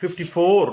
54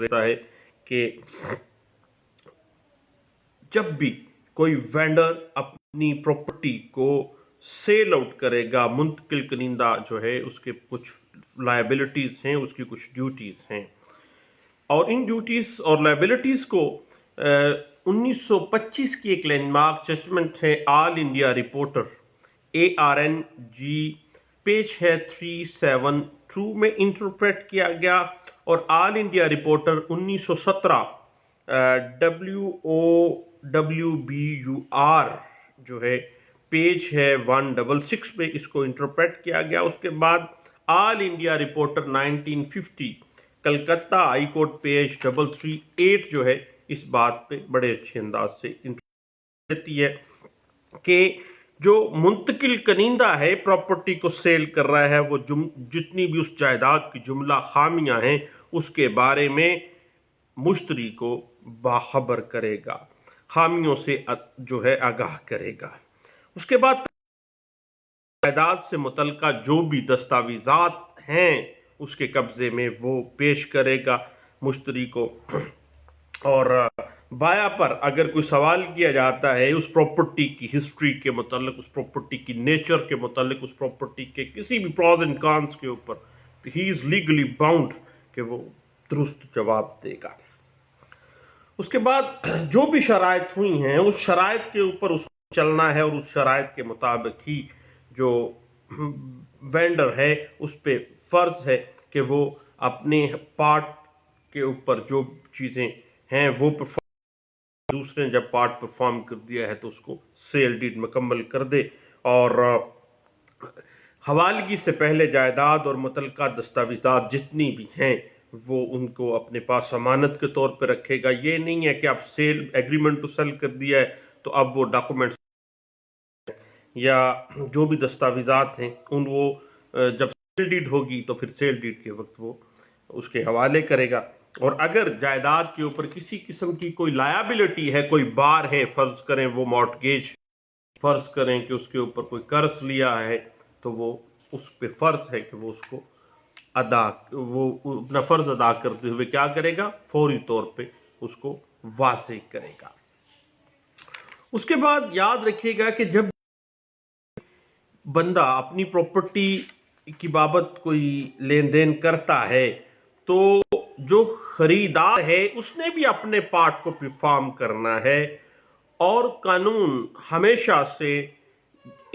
دیتا ہے کہ جب بھی کوئی وینڈر اپنی پراپرٹی کو سیل آؤٹ کرے گا، منتقل کنندہ جو ہے اس کے کچھ لائبلٹیز ہیں، اس کی کچھ ڈیوٹیز ہیں، اور ان ڈیوٹیز اور لائبلٹیز کو 1925 کی ایک لینڈ مارک ججمنٹ ہے آل انڈیا رپورٹر ARNG پیج ہے 372 میں انٹرپریٹ کیا گیا، اور آل انڈیا رپورٹر 1917 WOWBUR جو ہے پیج ہے 166 میں اس کو انٹرپریٹ کیا گیا۔ اس کے بعد all India reporter 1950 Calcutta high court page 338 جو ہے اس بات پہ بڑے اچھے انداز سے دیتی ہے کہ جو منتقل کنندہ ہے پراپرٹی کو سیل کر رہا ہے، وہ جتنی بھی اس جائیداد کی جملہ خامیاں ہیں اس کے بارے میں مشتری کو باخبر کرے گا، خامیوں سے جو ہے آگاہ کرے گا۔ اس کے بعد جائیداد سے متعلقہ جو بھی دستاویزات ہیں اس کے قبضے میں وہ پیش کرے گا مشتری کو، اور بایا پر اگر کوئی سوال کیا جاتا ہے اس پراپرٹی کی ہسٹری کے متعلق، اس پراپرٹی کی نیچر کے متعلق، اس پراپرٹی کے کسی بھی پروز اینڈ کانس کے اوپر، ہی از لیگلی باؤنڈ کہ وہ درست جواب دے گا۔ اس کے بعد جو بھی شرائط ہوئی ہیں اس شرائط کے اوپر اس کو چلنا ہے، اور اس شرائط کے مطابق ہی جو وینڈر ہے اس پہ فرض ہے کہ وہ اپنے پارٹ کے اوپر جو چیزیں ہیں وہ دوسرے نے جب پارٹ پرفارم کر دیا ہے تو اس کو سیل ڈیڈ مکمل کر دے، اور حوالگی سے پہلے جائیداد اور متعلقہ دستاویزات جتنی بھی ہیں وہ ان کو اپنے پاس ضمانت کے طور پہ رکھے گا۔ یہ نہیں ہے کہ اب سیل ایگریمنٹ ٹو سیل کر دیا ہے تو اب وہ ڈاکومنٹس یا جو بھی دستاویزات ہیں ان وہ جب سیل ڈیڈ ہوگی تو پھر سیل ڈیڈ کے وقت وہ اس کے حوالے کرے گا۔ اور اگر جائیداد کے اوپر کسی قسم کی کوئی لائبلٹی ہے، کوئی بار ہے، فرض کریں وہ مارٹگیج، فرض کریں کہ اس کے اوپر کوئی قرض لیا ہے، تو وہ اس پہ فرض ہے کہ وہ اس کو وہ اپنا فرض ادا کرتے ہوئے کیا کرے گا، فوری طور پہ اس کو واضح کرے گا۔ اس کے بعد یاد رکھیے گا کہ جب بندہ اپنی پراپرٹی کی بابت کوئی لین دین کرتا ہے تو جو خریدار ہے اس نے بھی اپنے پارٹ کو پرفارم کرنا ہے، اور قانون ہمیشہ سے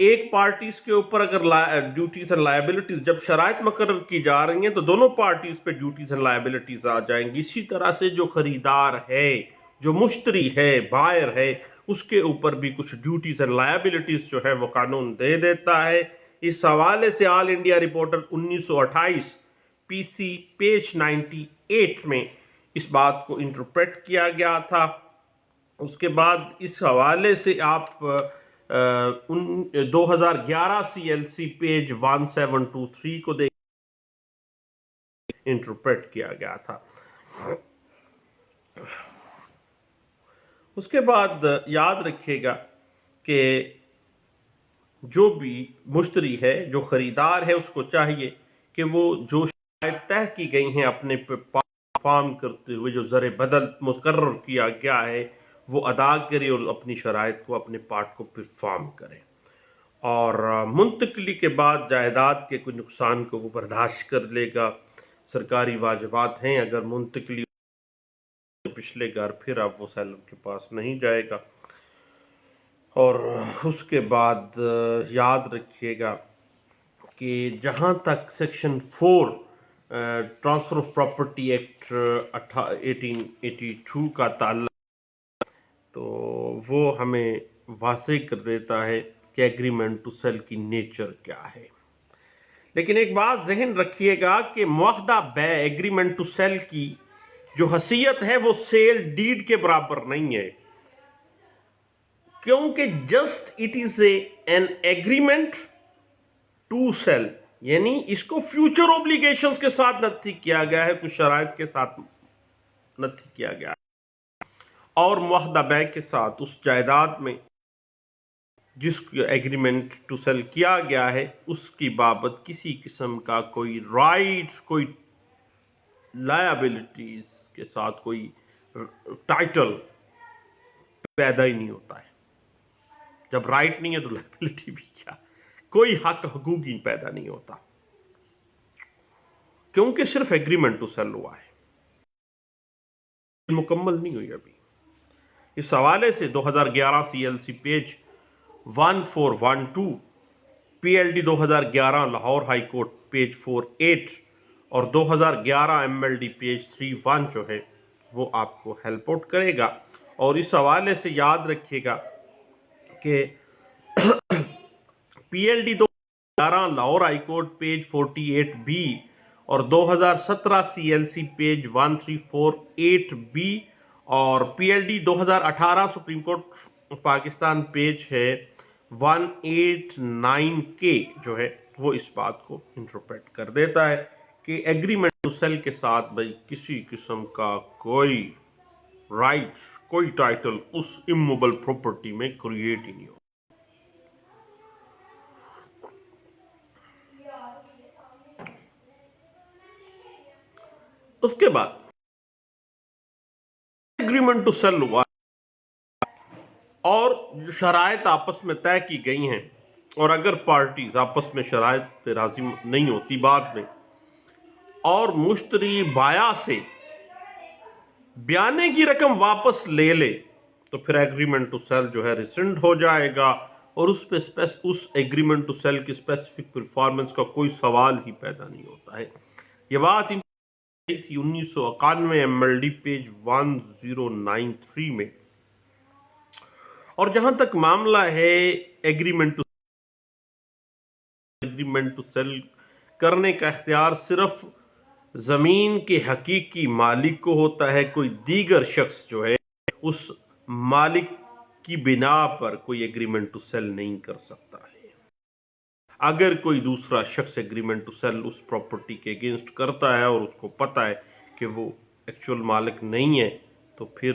ایک پارٹیز کے اوپر اگر ڈیوٹیز اینڈ لائبلٹیز جب شرائط مقرر کی جا رہی ہیں تو دونوں پارٹیز پہ ڈیوٹیز اینڈ لائبلٹیز آ جائیں گی۔ اسی طرح سے جو خریدار ہے، جو مشتری ہے، بائر ہے، اس کے اوپر بھی کچھ ڈیوٹیز اینڈ لائبلٹیز جو ہے وہ قانون دے دیتا ہے۔ اس حوالے سے آل انڈیا رپورٹر 1928 PC پیج 98 میں اس بات کو انٹرپریٹ کیا گیا تھا۔ اس کے بعد اس حوالے سے آپ 2011 CLC پیج 1723 کو دیکھ انٹرپریٹ کیا گیا تھا۔ اس کے بعد یاد رکھیے گا کہ جو بھی مشتری ہے، جو خریدار ہے، اس کو چاہیے کہ وہ جو شرائط طے کی گئی ہیں اپنے پرفارم کرتے ہوئے، جو زر بدل مقرر کیا گیا ہے وہ ادا کرے اور اپنی شرائط کو، اپنے پارٹ کو پرفارم کرے، اور منتقلی کے بعد جائیداد کے کوئی نقصان کو وہ برداشت کر لے گا۔ سرکاری واجبات ہیں، اگر منتقلی پچھلے گھر پھر اب وہ سیلر کے پاس نہیں جائے گا۔ اور اس کے بعد یاد رکھیے گا کہ جہاں تک section 4 transfer of property act 1882 کا تعلق تو وہ ہمیں واضح کر دیتا ہے کہ ایگریمنٹ ٹو سیل کی نیچر کیا ہے۔ لیکن ایک بات ذہن رکھیے گا کہ معاہدہ بیع ایگریمنٹ ٹو سیل کی جو حیثیت ہے وہ سیل ڈیڈ کے برابر نہیں ہے، کیونکہ just it is an agreement to sell, یعنی اس کو فیوچر اوبلیگیشنز کے ساتھ نتھی کیا گیا ہے، کچھ شرائط کے ساتھ نتھی کیا گیا ہے، اور معاہدہ بیع کے ساتھ اس جائیداد میں جس ایگریمنٹ ٹو سیل کیا گیا ہے اس کی بابت کسی قسم کا کوئی رائٹ، کوئی لائبلٹیز کے ساتھ کوئی ٹائٹل پیدا ہی نہیں ہوتا ہے. جب رائٹ نہیں ہے تو لائبلٹی بھی کیا, کوئی حق حقوق ہی پیدا نہیں ہوتا, کیونکہ صرف ایگریمنٹ ٹو سیل ہوا ہے, مکمل نہیں ہوئی ابھی. اس حوالے سے 2011 CLC page 1412, PLD 2011 Lahore high court page 48 اور 2011 MLD پیج 31 جو ہے وہ آپ کو ہیلپ آؤٹ کرے گا. اور اس حوالے سے یاد رکھیے گا کہ PLD 2011 Lahore high court page 48B اور 2017 CLC پیج 1348B اور PLD 2018 supreme court Pakistan page ہے 189K جو ہے وہ اس بات کو انٹرپریٹ کر دیتا ہے کہ ایگریمنٹ ٹو سیل کے ساتھ بھائی کسی قسم کا کوئی رائٹ, کوئی ٹائٹل اس اموبل پراپرٹی میں کریٹ ہی نہیں ہو. اس کے بعد ایگریمنٹ ٹو سیل ہوا اور جو شرائط آپس میں طے کی گئی ہیں, اور اگر پارٹیز آپس میں شرائط پہ راضی نہیں ہوتی بعد میں اور مشتری بایا سے بیانے کی رقم واپس لے لے تو پھر ایگریمنٹ ٹو سیل جو ہے ریسنڈ ہو جائے گا, اور اس ایگریمنٹ ٹو سیل کی اسپیسیفک پرفارمنس کا کوئی سوال ہی پیدا نہیں ہوتا ہے. یہ بات تھی 1991 MLD پیج 1093 میں. اور جہاں تک معاملہ ہے ایگریمنٹ ٹو سیل کرنے کا اختیار صرف زمین کے حقیقی مالک کو ہوتا ہے, کوئی دیگر شخص جو ہے اس مالک کی بنا پر کوئی ایگریمنٹ ٹو سیل نہیں کر سکتا ہے. اگر کوئی دوسرا شخص ایگریمنٹ ٹو سیل اس پراپرٹی کے اگینسٹ کرتا ہے اور اس کو پتا ہے کہ وہ ایکچول مالک نہیں ہے تو پھر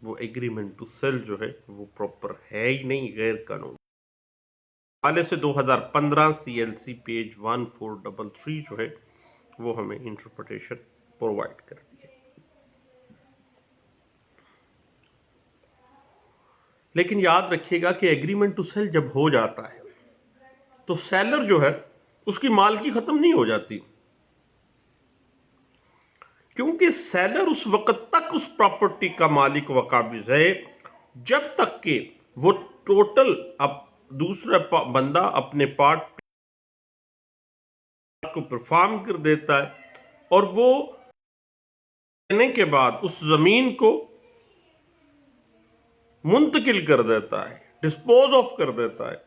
وہ ایگریمنٹ ٹو سیل جو ہے وہ پراپر ہے ہی نہیں, غیر قانونی. حوالے سے 2015 CLC پیج 1433 جو ہے وہ ہمیں انٹرپریٹیشن پرووائڈ کرتی ہے. لیکن یاد رکھیے گا کہ ایگریمنٹ ٹو سیل جب ہو جاتا ہے تو سیلر جو ہے اس کی مالکی ختم نہیں ہو جاتی, کیونکہ سیلر اس وقت تک اس پراپرٹی کا مالک و قابض ہے جب تک کہ وہ ٹوٹل اب دوسرا بندہ اپنے پارٹ کو پرفارم کر دیتا ہے, اور وہ دینے کے بعد اس زمین کو منتقل کر دیتا ہے, ڈسپوز آف کر دیتا ہے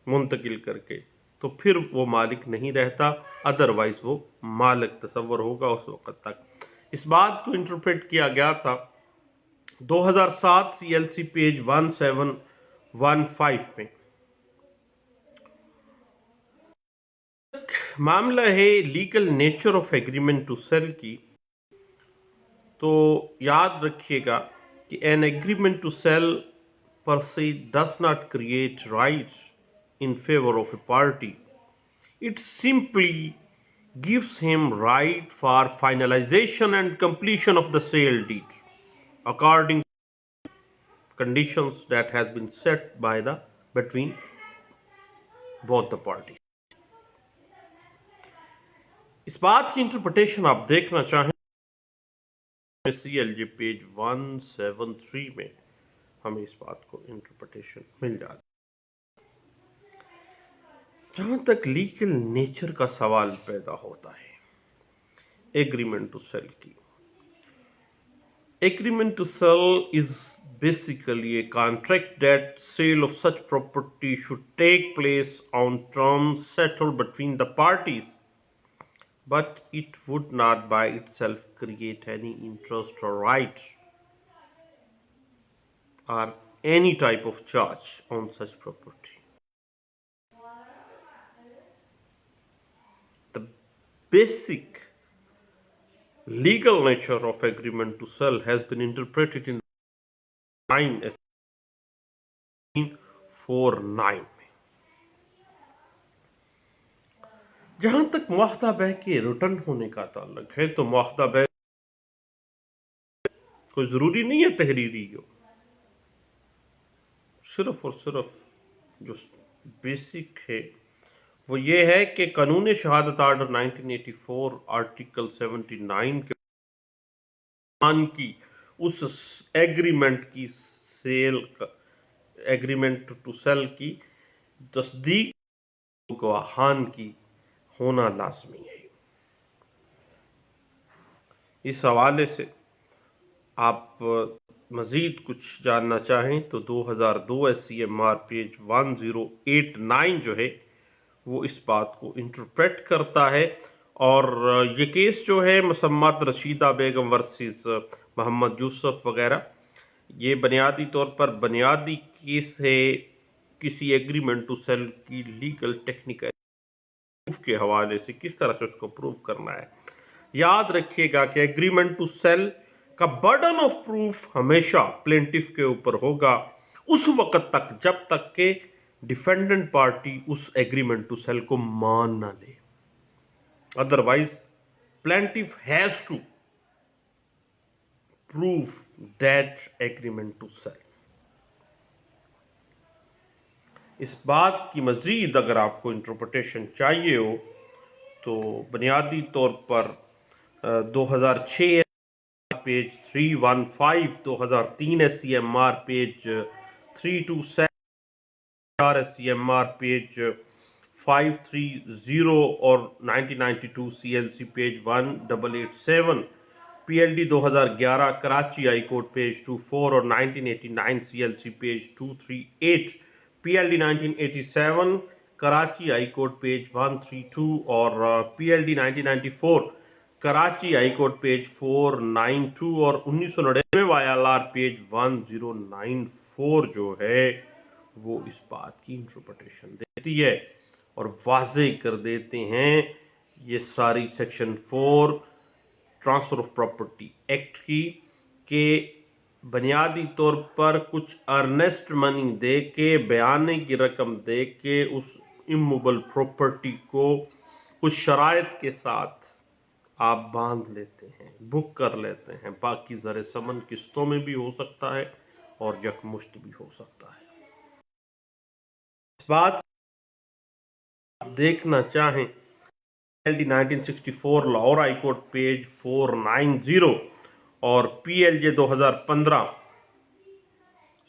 منتقل کر کے, تو پھر وہ مالک نہیں رہتا, ادروائز وہ مالک تصور ہوگا اس وقت تک. اس بات کو انٹرپریٹ کیا گیا تھا 2007 CLC پیج 1715 میں. معاملہ ہے legal nature of agreement to sell کی, تو یاد رکھیے گا کہ an agreement to sell per se does not create rights in favor of a party. It simply gives him right for finalization and completion of the sale deed according to conditions that has been set by between both the parties. اس بات کی interpretation آپ دیکھنا چاہیں CLJ page 173 میں ہمیں اس بات کو interpretation مل جاتی. جہاں تک لیگل نیچر کا سوال پیدا ہوتا ہے ایگریمنٹ ٹو سیل کی, agreement to sell is basically a contract that sale of such property should take place on terms settled between the parties, but it would not by itself create any interest or right or any type of charge on such property. The basic legal nature of agreement to sell has been interpreted in 949. جہاں تک معاہدہ بے کے return ہونے کا تعلق ہے تو معاہدہ بے کوئی ضروری نہیں ہے تحریری ہو، صرف اور صرف جو بیسک ہے وہ یہ ہے کہ قانون شہادت آرڈر 1984 آرٹیکل 79 کے کی اس ایگریمنٹ کی سیل ایگریمنٹ ٹو سیل کی تصدیق گواہان کی ہونا لازمی ہے۔ اس حوالے سے آپ مزید کچھ جاننا چاہیں تو 2002 SCMR پیج 1089 جو ہے وہ اس بات کو انٹرپریٹ کرتا ہے، اور یہ کیس جو ہے مسمات رشیدہ بیگم ورسز محمد یوسف وغیرہ، یہ بنیادی طور پر بنیادی کیس ہے کسی ایگریمنٹ ٹو سیل کی لیگل ٹیکنیکل پروف کے حوالے سے، کس طرح سے اس کو پروف کرنا ہے۔ یاد رکھیے گا کہ ایگریمنٹ ٹو سیل کا برڈن آف پروف ہمیشہ پلینٹف کے اوپر ہوگا اس وقت تک جب تک کہ ڈیفینڈنٹ پارٹی اس ایگریمنٹ ٹو سیل کو مان نہ لے، otherwise plaintiff has to proof that agreement to sell. اس بات کی مزید اگر آپ کو انٹرپریٹیشن چاہیے ہو تو بنیادی طور پر 2006 page 315، 2003 SCMR page 327، SCMR page 530 اور 1992 CLC page 1887، PLD 2011 Karachi high court page 24 اور 1989 CLC page 238، PLD 1987 Karachi high court page 132 اور PLD 1994 Karachi high court page 492 اور 1999 YLR پیج 1094 جو ہے وہ اس بات کی انٹرپریٹیشن دیتی ہے اور واضح کر دیتے ہیں یہ ساری section 4 transfer of property act کی کہ بنیادی طور پر کچھ ارنسٹ منی دے کے، بیانے کی رقم دے کے اس اموبل پراپرٹی کو کچھ شرائط کے ساتھ آپ باندھ لیتے ہیں، بک کر لیتے ہیں، باقی زر ثمن قسطوں میں بھی ہو سکتا ہے اور یکمشت بھی ہو سکتا ہے۔ اس بات دیکھنا چاہیں PLD 1964 Lahore high court page 490 اور PLJ 2015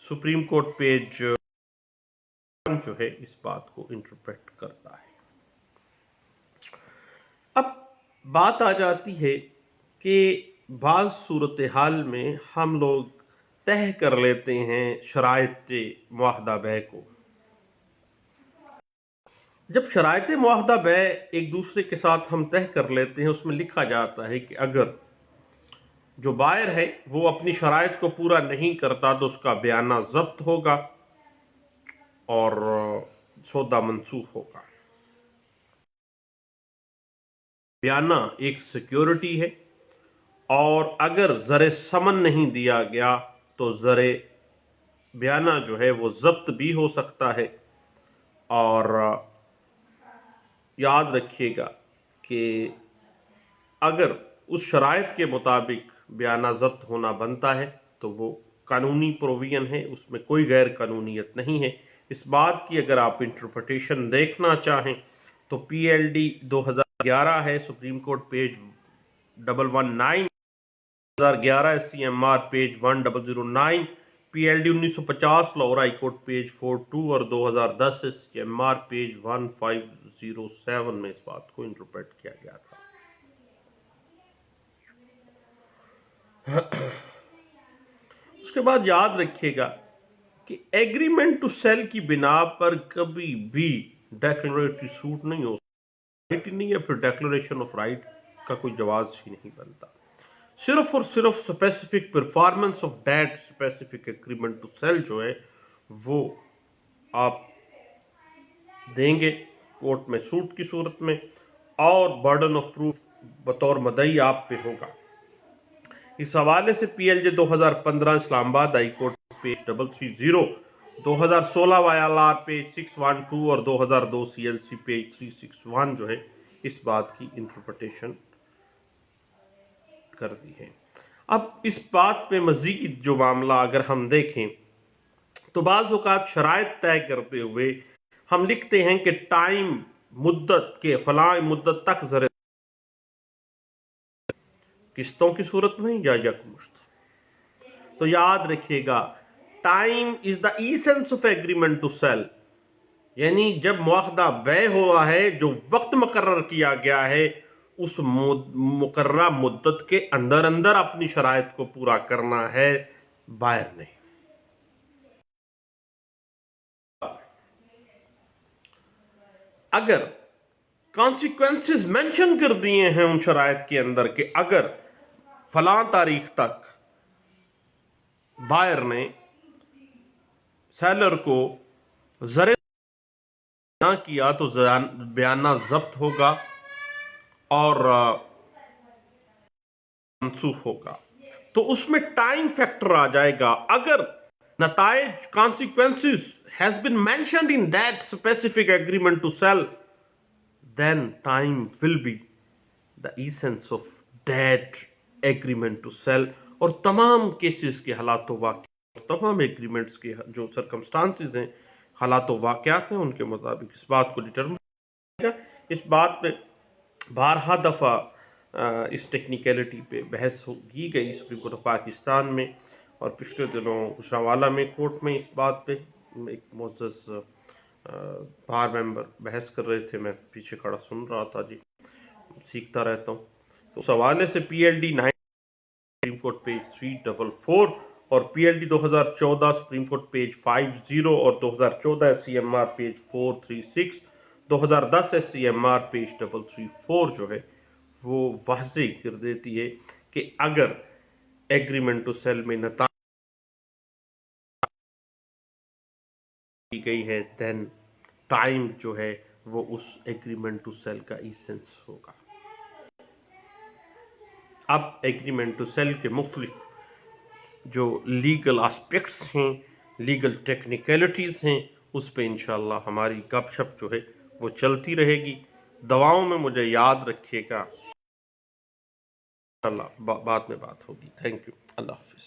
سپریم کورٹ پیج جو ہے اس بات کو انٹرپریٹ کرتا ہے۔ اب بات آ جاتی ہے کہ بعض صورتحال میں ہم لوگ طے کر لیتے ہیں شرائط معاہدہ بے کو۔ جب شرائط معاہدہ بے ایک دوسرے کے ساتھ ہم طے کر لیتے ہیں، اس میں لکھا جاتا ہے کہ اگر جو بائر ہے وہ اپنی شرائط کو پورا نہیں کرتا تو اس کا بیانہ ضبط ہوگا اور سودا منسوخ ہوگا۔ بیانہ ایک سیکیورٹی ہے اور اگر زر ثمن نہیں دیا گیا تو زر بیانہ جو ہے وہ ضبط بھی ہو سکتا ہے، اور یاد رکھیے گا کہ اگر اس شرائط کے مطابق بیانہ ضبط ہونا بنتا ہے تو وہ قانونی پروویژن ہے، اس میں کوئی غیر قانونیت نہیں ہے۔ اس بات کی اگر آپ انٹرپریٹیشن دیکھنا چاہیں تو PLD 2011 ہے supreme Court page 119، 2011 SCMR page 1009، PLD 1950 Lahore high court page 42 اور 2010 SCMR پیج 1507 میں اس بات کو انٹرپریٹ کیا گیا تھا۔ اس کے بعد یاد رکھیے گا کہ ایگریمنٹ ٹو سیل کی بنا پر کبھی بھی ڈیکلریٹری سوٹ نہیں ہو سکتا، رائٹ ہی نہیں ہے، پھر ڈیکلریشن آف رائٹ کا کوئی جواز ہی نہیں بنتا۔ صرف اور صرف specific performance of that specific agreement to sell جو ہے وہ آپ دیں گے کورٹ میں سوٹ کی صورت میں، اور برڈن آف پروف بطور مدعی آپ پہ ہوگا۔ اس حوالے سے PLJ 2015 اسلام آباد high court page 330، 2016 YLR page 612 اور 2002 CLC پیج 361 جو ہے اس بات کی انٹرپریٹیشن کر دی ہے۔ اب اس بات پہ مزید جو معاملہ اگر ہم دیکھیں تو بعض اوقات شرائط طے کرتے ہوئے ہم لکھتے ہیں کہ ٹائم مدت کے فلاں مدت تک زر قسطوں کی صورت میں یا یکمشت۔ تو یاد رکھیے گا time is the essence of agreement to sell, یعنی جب معاہدہ بیع ہوا ہے جو وقت مقرر کیا گیا ہے اس مقررہ مدت کے اندر اندر اپنی شرائط کو پورا کرنا ہے بائر نے۔ اگر کانسیکوینسز مینشن کر دیے ہیں ان شرائط کے اندر کہ اگر فلاں تاریخ تک بائر نے سیلر کو زر نہ کیا تو بیانہ ضبط ہوگا اور منسوخ ہوگا، تو اس میں ٹائم فیکٹر آ جائے گا۔ اگر نتائج consequences has been mentioned in that specific agreement to sell, then time will be the essence of that agreement to sell۔ اور تمام کیسز کے حالات و واقعات، تمام ایگریمنٹس کے جو سرکمسٹانسز ہیں، حالات و واقعات ہیں، ان کے مطابق اس بات کو ڈٹرمن کرے گا۔ اس بات پہ بارہا دفعہ اس ٹیکنیکلٹی پہ بحث کی گئی سپریم کورٹ آف پاکستان میں، اور پچھلے دنوں گوجرانوالہ میں کورٹ میں اس بات پہ ایک معزز بار ممبر بحث کر رہے تھے، میں پیچھے کھڑا سن رہا تھا، جی سیکھتا رہتا ہوں۔ تو اس حوالے سے پی ایل ڈی 9 سپریم کورٹ پیج 344 اور پی ایل ڈی 2014 سپریم کورٹ پیج 50 اور 2014 ایس سی ایم آر پیج 436، 2010 ایس سی ایم آر پیج 334 جو ہے وہ واضح کر دیتی ہے کہ اگر ایگریمنٹ ٹو سیل میں نتائج کی گئی ہے دین ٹائم جو ہے وہ اس ایگریمنٹ ٹو سیل کا ایسنس ہوگا۔ اب ایگریمنٹ ٹو سیل کے مختلف جو لیگل آسپیکٹس ہیں، لیگل ٹیکنیکلٹیز ہیں، اس پہ انشاءاللہ ہماری گپ شپ جو ہے وہ چلتی رہے گی۔ دعاؤں میں مجھے یاد رکھیے گا، اللہ بعد میں بات ہوگی۔ تھینک یو، اللہ حافظ۔